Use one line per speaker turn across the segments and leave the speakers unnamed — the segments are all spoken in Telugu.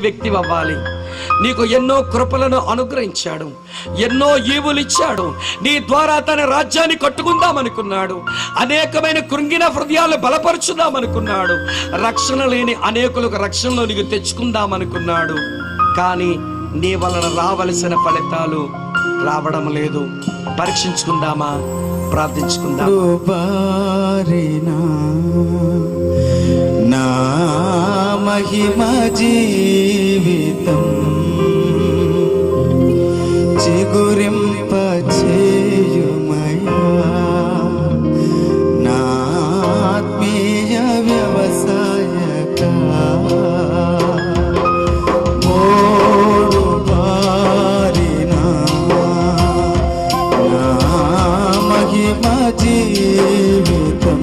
వ్యక్తి అవ్వాలి. నీకు ఎన్నో కృపలను అనుగ్రహించాడు, ఎన్నో ఈవులు ఇచ్చాడు. నీ ద్వారా తన రాజ్యాన్ని కట్టుకుందామనుకున్నాడు. అనేకమైన కృంగిన హృదయాలు బలపరుచుదామనుకున్నాడు. రక్షణ లేని అనేకులకు రక్షణలోనికి తెచ్చుకుందామనుకున్నాడు. కానీ నీ వలన రావలసిన ఫలితాలు రావడం లేదు. పరీక్షించుకుందామా, ప్రార్థించుకుందామా.
నా మహిమ జీవితం చిగురింప చేయుమయా, నా ఆత్మీయ వ్యవసాయక మోడు బారిన నా మహిమ జీవితం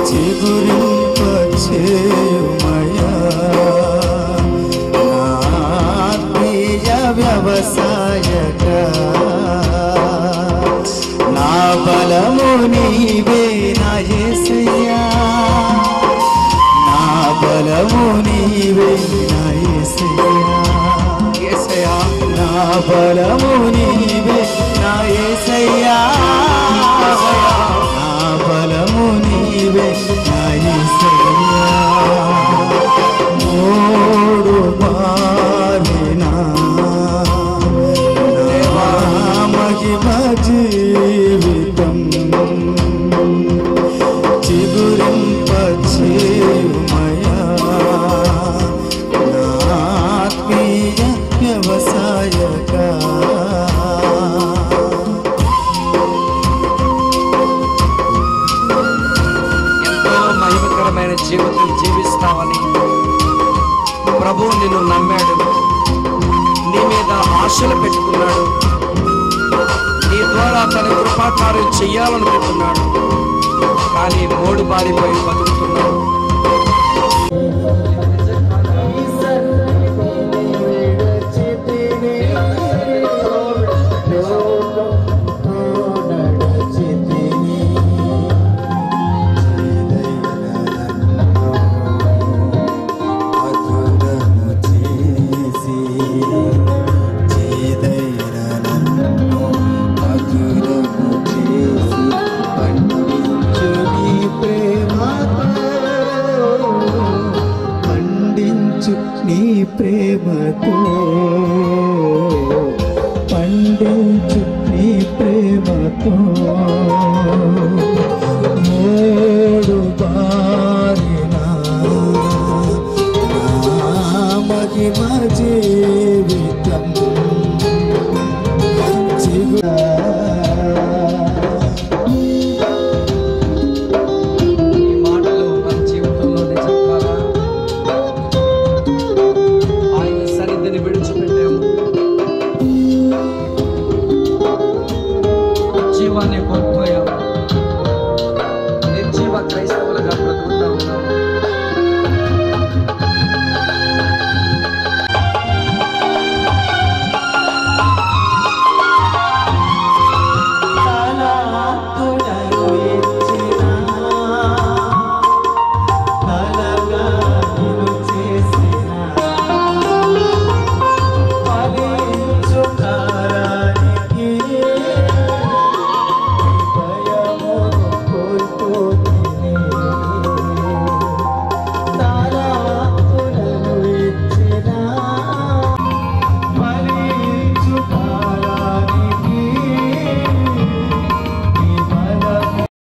చిగురింప చేయుమయా, నా ఆత్మీయ వ్యవసాయక నా బలము నీవే నా యేసయ్యా, నా బలము నీవే నా యేసయ్యా, నా బలము నీవే నా యేసయ్యా, నా బలము నీవే నా యేసయ్యా. మోడు బారినా నా మహిమ జీవితం చిగురింప చేయుమయా, నా ఆత్మీయ వ్యవసాయక.
ఎంతో మహిమకరమైన జీవితం జీవిస్తావని ప్రభువు నిన్ను నమ్మాడు, నీ మీద ఆశలు పెట్టుకున్నాడు, నీ ద్వారా తన కృపాకార్యం చెయ్యాలనుకుంటున్నాడు. కానీ మోడు బారిపోయి బతుకుతున్నాడు.
నీ ప్రేమతో పండించు నీ ప్రేమతో